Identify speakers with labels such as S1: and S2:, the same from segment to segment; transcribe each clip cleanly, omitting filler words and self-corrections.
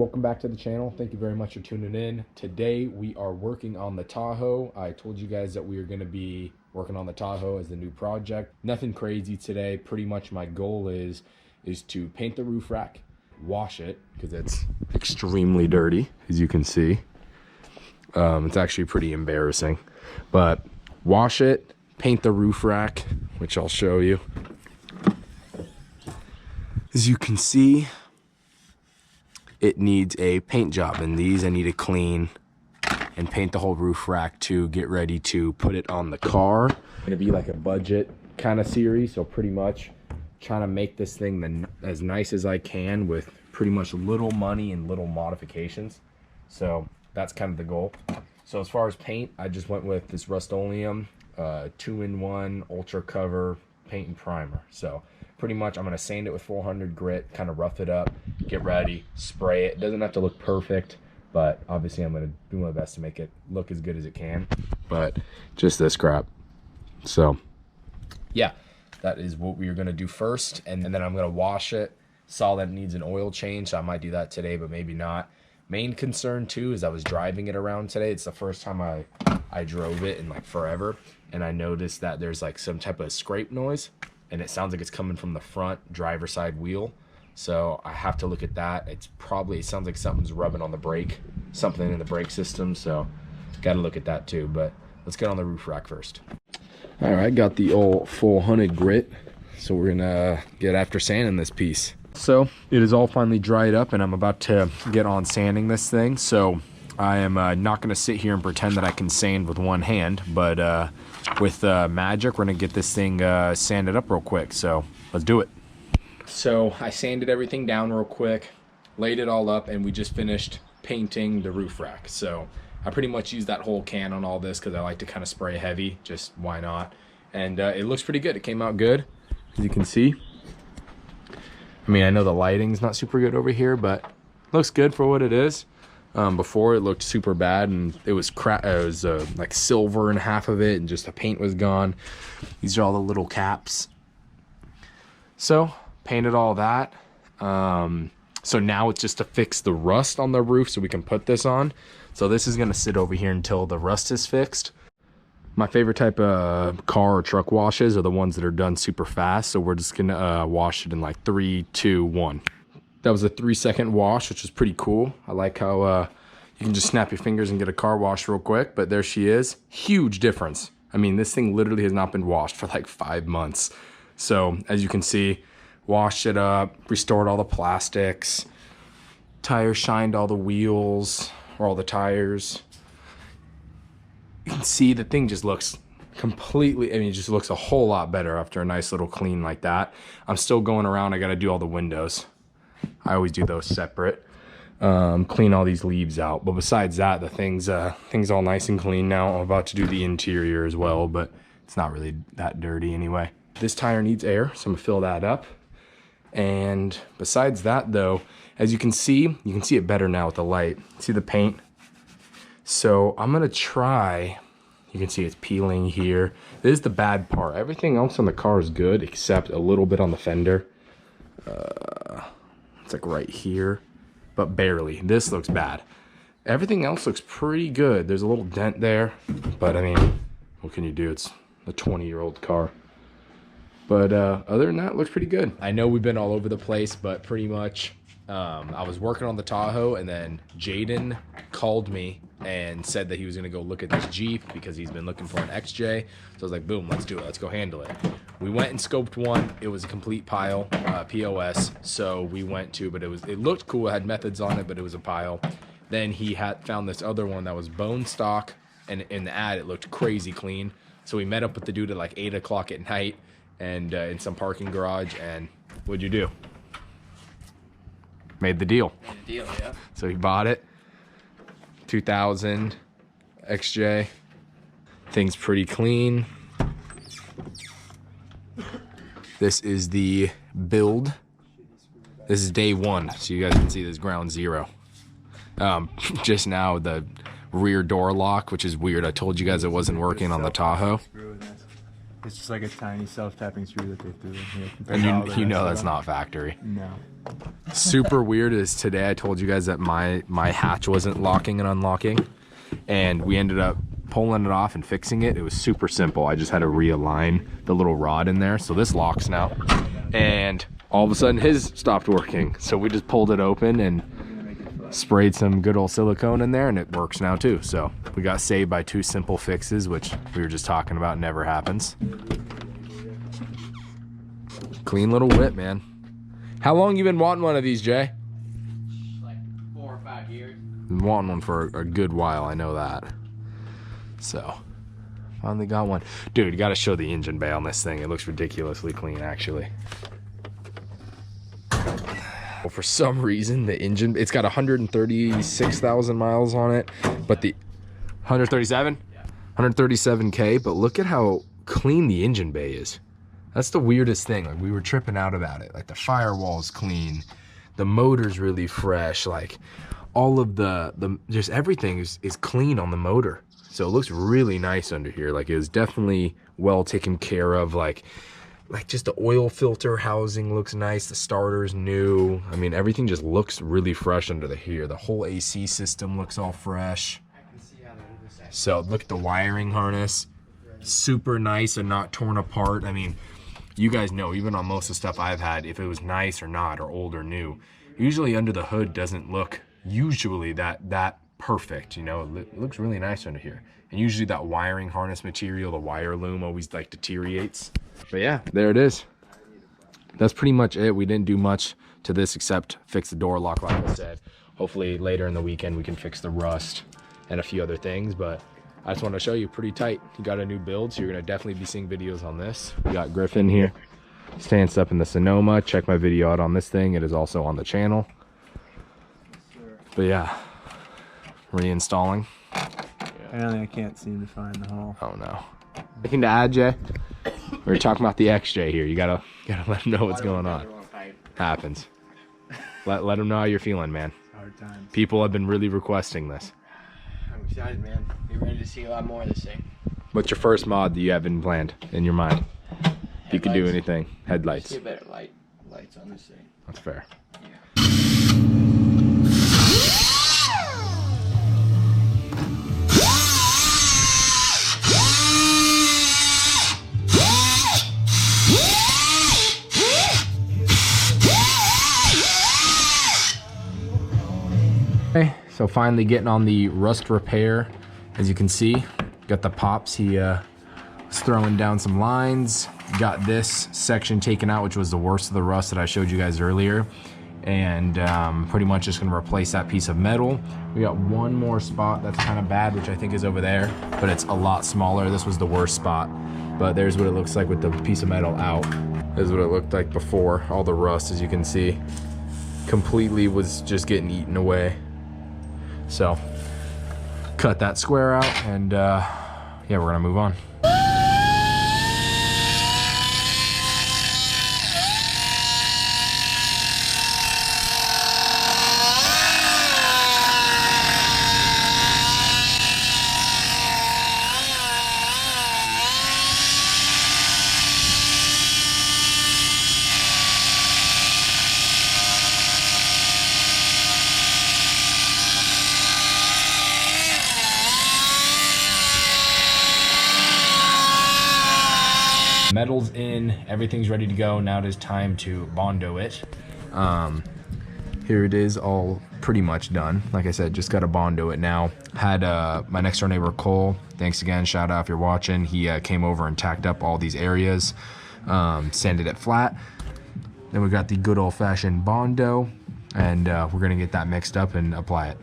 S1: Welcome back to the channel. Thank you very much for tuning in. Today we are working on the Tahoe. I told you guys that we are going to be working on the Tahoe as the new project. Nothing crazy today. Pretty much my goal is to paint the roof rack, wash it because it's extremely dirty, as you can see. It's actually pretty embarrassing, but wash it, paint the roof rack, which I'll show you. As you can see, it needs a paint job, and these I need to clean and paint the whole roof rack to get ready to put it on the car. It's gonna be like a budget kind of series, so pretty much trying to make this thing as nice as I can with pretty much little money and little modifications. So that's kind of the goal. So as far as paint, I just went with this Rust-Oleum 2-in-1 ultra cover paint and primer. So pretty much I'm going to sand it with 400 grit, kind of rough it up, get ready, spray it. It doesn't have to look perfect, but obviously I'm going to do my best to make it look as good as it can. But just this crap. So yeah, that is what we are going to do first. And then I'm going to wash it. Saw that it needs an oil change, so I might do that today, but maybe not. Main concern too is I was driving it around today. It's the first time I drove it in like forever, and I noticed that there's like some type of scrape noise, and it sounds like it's coming from the front driver's side wheel. So I have to look at that. It sounds like something's rubbing on the brake, something in the brake system. So got to look at that too. But let's get on the roof rack first. All right, got the old 400 grit. So we're gonna get after sanding this piece. So it is all finally dried up, and I'm about to get on sanding this thing. So I am not gonna sit here and pretend that I can sand with one hand, but with magic, we're gonna get this thing sanded up real quick. So let's do it. So I sanded everything down real quick, laid it all up, and we just finished painting the roof rack. So I pretty much used that whole can on all this because I like to kind of spray heavy, just why not. And it looks pretty good. It came out good, as you can see. I mean, I know the lighting's not super good over here, but looks good for what it is. Before it looked super bad, and it was like silver in half of it, and just the paint was gone. These are all the little caps. So painted all that. So now it's just to fix the rust on the roof so we can put this on. So this is gonna sit over here until the rust is fixed. My favorite type of car or truck washes are the ones that are done super fast. So we're just gonna wash it in like 3, 2, 1. That was a 3-second wash, which is pretty cool. I like how you can just snap your fingers and get a car wash real quick, but there she is. Huge difference. I mean, this thing literally has not been washed for like 5 months. So as you can see, washed it up, restored all the plastics, tire shined all the wheels, or all the tires. You can see the thing just looks completely, I mean, it just looks a whole lot better after a nice little clean like that. I'm still going around, I gotta do all the windows. I always do those separate. Clean all these leaves out. But besides that, the thing's all nice and clean now. I'm about to do the interior as well, but it's not really that dirty anyway. This tire needs air, so I'm gonna fill that up. And besides that though, as you can see it better now with the light. See the paint? So I'm gonna try, you can see it's peeling here. This is the bad part. Everything else on the car is good except a little bit on the fender. It's like right here, but barely. This looks bad. Everything else looks pretty good. There's a little dent there, but I mean, what can you do? It's a 20-year-old car. But other than that, it looks pretty good. I know we've been all over the place, but pretty much I was working on the Tahoe, and then Jaden called me and said that he was gonna go look at this Jeep because he's been looking for an XJ. So I was like, boom, let's do it, let's go handle it. We went and scoped one. It was a complete pile, POS. So we went to, but it looked cool, it had methods on it, but it was a pile. Then he had found this other one that was bone stock, and in the ad it looked crazy clean. So we met up with the dude at like 8 o'clock at night, and in some parking garage, and what'd you do? Made the deal.
S2: Made the deal, yeah.
S1: So he bought it. 2000 XJ. Thing's pretty clean. This is the build. This is day 1, so you guys can see this ground 0. Just now the rear door lock, which is weird. I told you guys it wasn't working on the Tahoe.
S2: It's just like a tiny self-tapping screw that they threw in here.
S1: And you know that's not factory.
S2: No.
S1: Super weird is today I told you guys that my hatch wasn't locking and unlocking, and we ended up pulling it off and fixing it. It was super simple. I just had to realign the little rod in there. So this locks now, and all of a sudden his stopped working. So we just pulled it open and sprayed some good old silicone in there, and it works now too. So we got saved by 2 simple fixes, which we were just talking about never happens. Clean little whip, man. How long you been wanting one of these, Jay?
S3: Like 4 or 5 years.
S1: Been wanting one for a good while, I know that. So finally got one. Dude, you gotta show the engine bay on this thing. It looks ridiculously clean, actually. Well, for some reason, the engine, it's got 136,000 miles on it, but the 137? Yeah. 137K, but look at how clean the engine bay is. That's the weirdest thing. Like, we were tripping out about it. Like, the firewall's clean, the motor's really fresh, like all of the just everything is clean on the motor. So it looks really nice under here. Like, it was definitely well taken care of. Like just the oil filter housing looks nice. The starter's new. I mean, everything just looks really fresh under here. The whole AC system looks all fresh. So look at the wiring harness. Super nice and not torn apart. I mean, you guys know, even on most of the stuff I've had, if it was nice or not, or old or new, usually under the hood doesn't look usually that perfect. You know, it looks really nice under here. And usually that wiring harness material, the wire loom, always like deteriorates. But yeah, there it is. That's pretty much it. We didn't do much to this except fix the door lock, like I said. Hopefully later in the weekend we can fix the rust and a few other things, but I just wanted to show you, pretty tight. You got a new build, so you're gonna definitely be seeing videos on this. We got Griffin here, stands up in the Sonoma. Check my video out on this thing. It is also on the channel. But yeah, reinstalling.
S2: Apparently I can't seem to find the hole.
S1: Oh no. Anything to add, Jay? We were talking about the XJ here. You gotta let them know what's going on. Happens. Let them know how you're feeling, man.
S2: Hard times.
S1: People have been really requesting this.
S3: I'm excited, man. Be ready to see a lot more of this thing.
S1: What's your first mod that you have in planned in your mind? If you could do anything. Headlights.
S3: See a better lights on this thing.
S1: That's fair. Okay, so finally getting on the rust repair. As you can see, got the pops. He was throwing down some lines. Got this section taken out, which was the worst of the rust that I showed you guys earlier. And pretty much just gonna replace that piece of metal. We got one more spot that's kind of bad, which I think is over there, but it's a lot smaller. This was the worst spot. But there's what it looks like with the piece of metal out. This is what it looked like before. All the rust, as you can see, completely was just getting eaten away. So cut that square out, and yeah, we're gonna move on. Metal's in, everything's ready to go. Now it is time to Bondo it. Here it is, all pretty much done. Like I said, just got to Bondo it now. Had my next door neighbor Cole, thanks again, shout out if you're watching. He came over and tacked up all these areas, sanded it flat. Then we got the good old-fashioned Bondo, and we're gonna get that mixed up and apply it.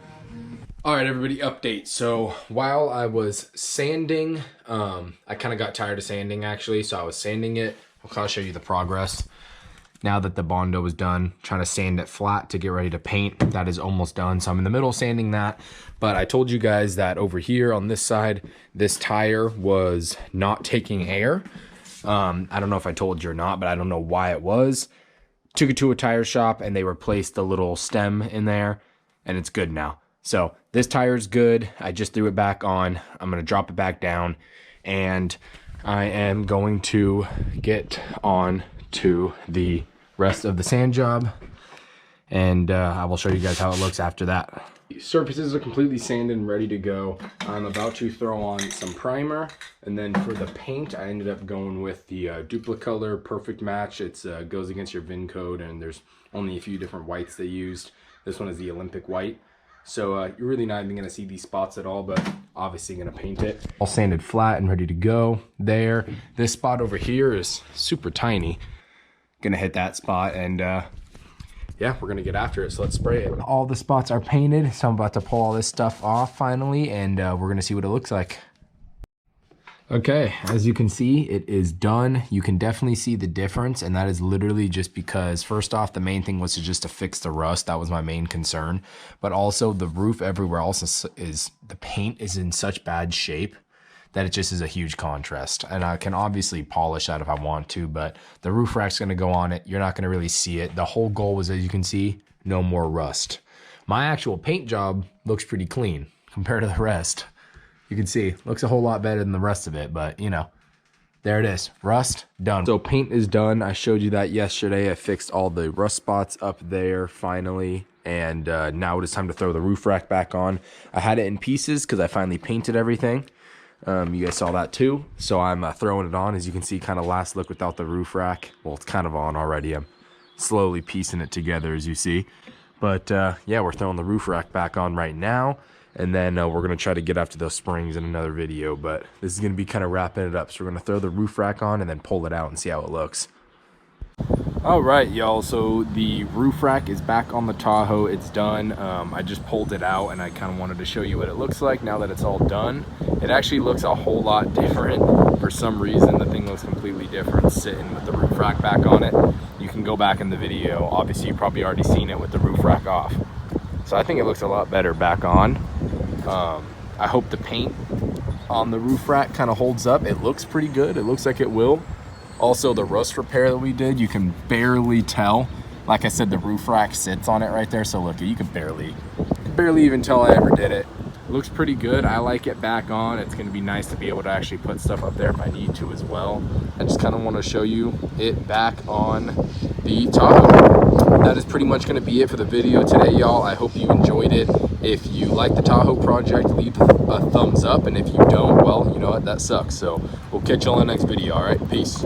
S1: All right, everybody, update. So while I was sanding, I kind of got tired of sanding actually. So I was sanding it. I'll kind of show you the progress. Now that the Bondo was done, trying to sand it flat to get ready to paint. That is almost done. So I'm in the middle sanding that. But I told you guys that over here on this side, this tire was not taking air. I don't know if I told you or not, but I don't know why it was. Took it to a tire shop and they replaced the little stem in there, and it's good now. So this tire's good. I just threw it back on. I'm gonna drop it back down and I am going to get on to the rest of the sand job, and I will show you guys how it looks after that. Surfaces are completely sanded and ready to go. I'm about to throw on some primer, and then for the paint I ended up going with the Duplicolor Perfect Match. It goes against your VIN code, and there's only a few different whites they used. This one is the Olympic white, so you're really not even going to see these spots at all, but obviously going to paint it. All sanded flat and ready to go there. This spot over here is super tiny. Gonna hit that spot, and yeah, we're gonna get after it, so let's spray it. All the spots are painted, so I'm about to pull all this stuff off finally, and we're gonna see what it looks like. Okay, as you can see, it is done. You can definitely see the difference, and that is literally just because, first off, the main thing was to fix the rust. That was my main concern. But also, the roof everywhere else the paint is in such bad shape that it just is a huge contrast. And I can obviously polish that if I want to, but the roof rack's gonna go on it. You're not gonna really see it. The whole goal was, as you can see, no more rust. My actual paint job looks pretty clean compared to the rest. You can see, looks a whole lot better than the rest of it, but you know, there it is, rust, done. So paint is done. I showed you that yesterday. I fixed all the rust spots up there finally, and now it is time to throw the roof rack back on. I had it in pieces because I finally painted everything. You guys saw that too, so I'm throwing it on. As you can see, kind of last look without the roof rack. Well, it's kind of on already. I'm slowly piecing it together, as you see. But yeah, we're throwing the roof rack back on right now, and then we're gonna try to get after those springs in another video, but this is gonna be kind of wrapping it up. So we're gonna throw the roof rack on and then pull it out and see how it looks. All right, y'all, so the roof rack is back on the Tahoe. It's done. I just pulled it out, and I kind of wanted to show you what it looks like now that it's all done. It actually looks a whole lot different. For some reason, the thing looks completely different sitting with the roof rack back on it. You can go back in the video. Obviously, you've probably already seen it with the roof rack off. So I think it looks a lot better back on. I hope the paint on the roof rack kind of holds up. It looks pretty good. It looks like it will. Also, the rust repair that we did, you can barely tell. Like I said, the roof rack sits on it right there, so look, you can barely even tell I ever did it. It looks pretty good. I like it back on. It's gonna be nice to be able to actually put stuff up there if I need to as well. I just kind of want to show you it back on the Tahoe. That is pretty much gonna be it for the video today, y'all. I hope you enjoyed it. If you like the Tahoe project, leave a thumbs up, and if you don't, well, you know what, that sucks. So we'll catch you on the next video. All right, peace.